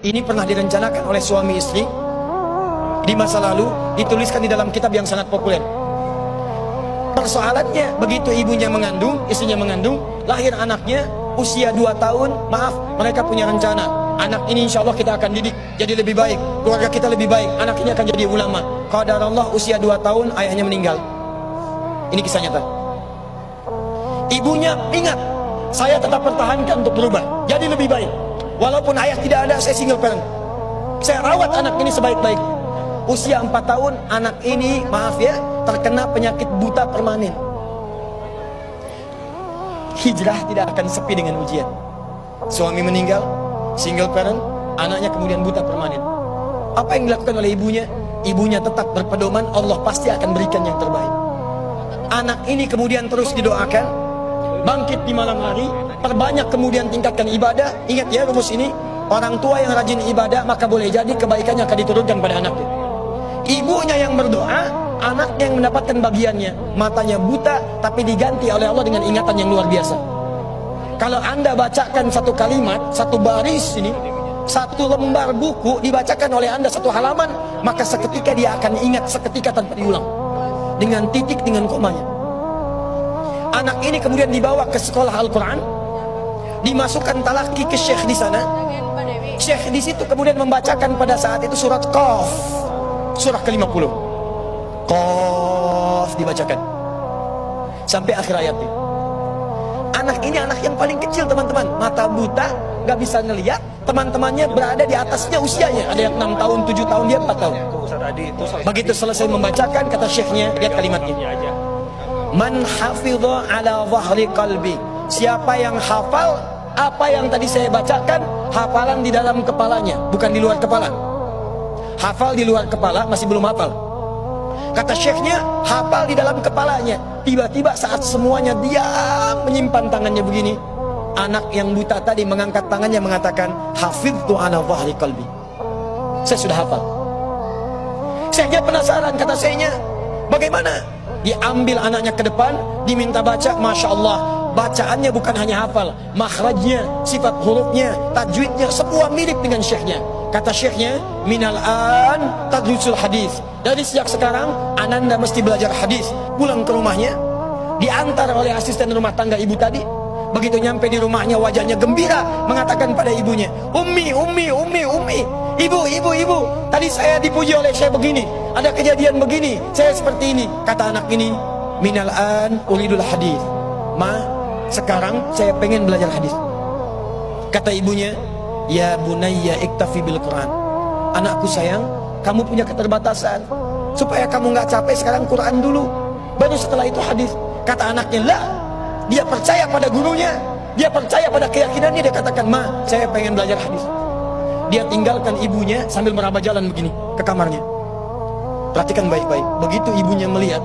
Ini pernah direncanakan oleh suami istri di masa lalu, dituliskan di dalam kitab yang sangat populer. Persoalannya, begitu ibunya mengandung, istrinya mengandung, lahir anaknya usia 2 tahun, maaf, mereka punya rencana, anak ini insya Allah kita akan didik jadi lebih baik, keluarga kita lebih baik, anak ini akan jadi ulama. Qadarullah usia 2 tahun ayahnya meninggal. Ini kisah nyata. Ibunya ingat, saya tetap pertahankan untuk berubah jadi lebih baik, walaupun ayah tidak ada, saya single parent, saya rawat anak ini sebaik-baik. Usia 4 tahun anak ini, maaf ya, terkena penyakit buta permanen. Hijrah tidak akan sepi dengan ujian. Suami meninggal, single parent, anaknya kemudian buta permanen. Apa yang dilakukan oleh ibunya? Ibunya tetap berpedoman, Allah pasti akan berikan yang terbaik. Anak ini kemudian terus didoakan, bangkit di malam hari, perbanyak kemudian tingkatkan ibadah. Ingat ya rumus ini, orang tua yang rajin ibadah maka boleh jadi kebaikannya akan diturunkan pada anaknya. Ibunya yang berdoa, anaknya yang mendapatkan bagiannya. Matanya buta tapi diganti oleh Allah dengan ingatan yang luar biasa. Kalau Anda bacakan satu kalimat, satu baris ini, satu lembar buku dibacakan oleh Anda satu halaman, maka seketika dia akan ingat seketika tanpa diulang, dengan titik, dengan komanya. Anak ini kemudian dibawa ke sekolah Al-Quran, dimasukkan talaki ke syekh di sana. Syekh di situ kemudian membacakan pada saat itu surat Qaf, surah ke-50. Qaf dibacakan sampai akhir ayatnya. Anak ini anak yang paling kecil teman-teman, mata buta, nggak bisa ngelihat. Teman-temannya berada di atasnya usianya, ada yang 6 tahun, 7 tahun, dia 4 tahun. Begitu selesai membacakan, kata syekhnya, lihat kalimatnya, man hafidha ala dhahri qalbi, siapa yang hafal apa yang tadi saya bacakan, hafalan di dalam kepalanya, bukan di luar kepala. Hafal di luar kepala masih belum hafal. Kata syekhnya, hafal di dalam kepalanya. Tiba-tiba saat semuanya diam menyimpan tangannya begini, anak yang buta tadi mengangkat tangannya mengatakan, hafidtu ala dhahri qalbi, saya sudah hafal. Syekhnya penasaran, kata syekhnya, bagaimana? Diambil anaknya ke depan, diminta baca, Masya Allah, bacaannya bukan hanya hafal, makhrajnya, sifat hurufnya, tajwidnya, semua mirip dengan syekhnya. Kata syekhnya, minal an tadrusul hadis, dari sejak sekarang ananda mesti belajar hadis. Pulang ke rumahnya, diantar oleh asisten rumah tangga ibu tadi. Begitu nyampe di rumahnya, wajahnya gembira, mengatakan pada ibunya, ummi, ibu, tadi saya dipuji oleh saya begini, ada kejadian begini, saya seperti ini. Kata anak ini, minal an uridul hadis, ma, sekarang saya pengen belajar hadis. Kata ibunya, ya bunayya iktafi bil Quran, anakku sayang, kamu punya keterbatasan, supaya kamu nggak capek sekarang Quran dulu, baru setelah itu hadis. Kata anaknya, lah, dia percaya pada gurunya, dia percaya pada keyakinannya, dia katakan, ma, saya pengen belajar hadis. Dia tinggalkan ibunya sambil meraba jalan begini ke kamarnya. Perhatikan baik-baik, begitu ibunya melihat,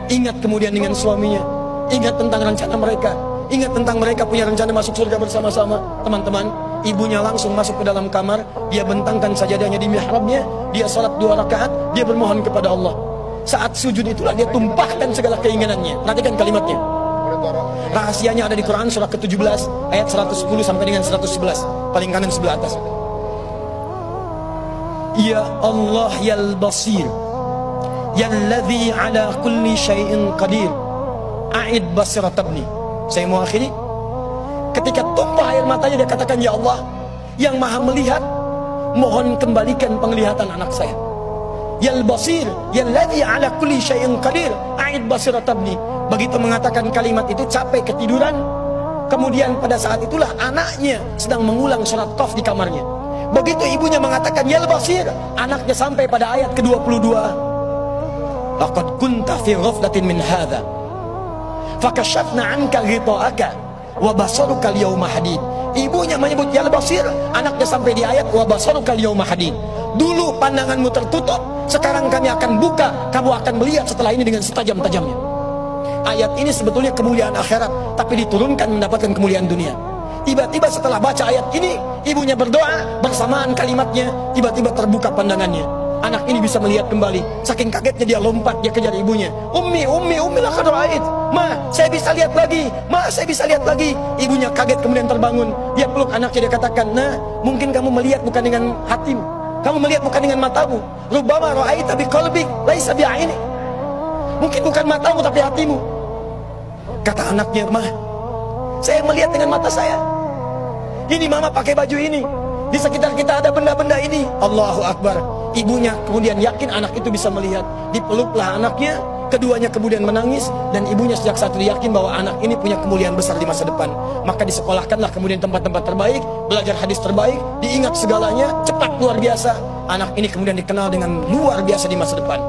ingat kemudian dengan suaminya, ingat tentang rencana mereka, ingat tentang mereka punya rencana masuk surga bersama-sama. Teman-teman, ibunya langsung masuk ke dalam kamar, dia bentangkan sajadahnya di mihrabnya, dia salat 2 rakaat, dia bermohon kepada Allah. Saat sujud itulah dia tumpahkan segala keinginannya. Perhatikan kalimatnya. Rahasianya ada di Quran surah ke-17 ayat 110 sampai dengan 111, paling kanan sebelah atas. Ya Allah yal basir, yalladzi ala kulli syai'in qadir, a'id basirat tabni. Saya mau akhiri. Ketika tumpah air matanya, dia katakan, ya Allah yang maha melihat, mohon kembalikan penglihatan anak saya. Yal basir, yalladzi ala kulli syai'in qadir, a'id basirat tabni. Begitu mengatakan kalimat itu, capek ketiduran. Kemudian pada saat itulah anaknya sedang mengulang surat Qaf di kamarnya. Begitu ibunya mengatakan yal basir, anaknya sampai pada ayat ke-22. Laqad kunta fi ghaflatin min hadza fakashafna 'anka ghita'aka wa basaruka al-yawma hadid. Ibunya menyebut yal basir, anaknya sampai di ayat wa basaruka al-yawma hadid. Dulu pandanganmu tertutup, sekarang kami akan buka, kamu akan melihat setelah ini dengan setajam-tajamnya. Ayat ini sebetulnya kemuliaan akhirat, tapi diturunkan mendapatkan kemuliaan dunia. Tiba-tiba setelah baca ayat ini, ibunya berdoa, bersamaan kalimatnya, tiba-tiba terbuka pandangannya. Anak ini bisa melihat kembali. Saking kagetnya dia lompat, dia kejar ibunya. Ummi laqad ra'ait. Ma, saya bisa lihat lagi. Ma, saya bisa lihat lagi. Ibunya kaget kemudian terbangun. Dia peluk anaknya, dia katakan, "Nah, mungkin kamu melihat bukan dengan hatimu. Kamu melihat bukan dengan matamu. Rubbama ra'aita biqalbik, laisa bi'ainik." Mungkin bukan matamu tapi hatimu. Kata anaknya, "Ma, saya melihat dengan mata saya. Ini mama pakai baju ini. Di sekitar kita ada benda-benda ini." Allahu Akbar. Ibunya kemudian yakin anak itu bisa melihat. Dipeluklah anaknya, keduanya kemudian menangis. Dan ibunya sejak saat itu yakin bahwa anak ini punya kemuliaan besar di masa depan. Maka disekolahkanlah kemudian tempat-tempat terbaik, belajar hadis terbaik, diingat segalanya, cepat luar biasa. Anak ini kemudian dikenal dengan luar biasa di masa depan.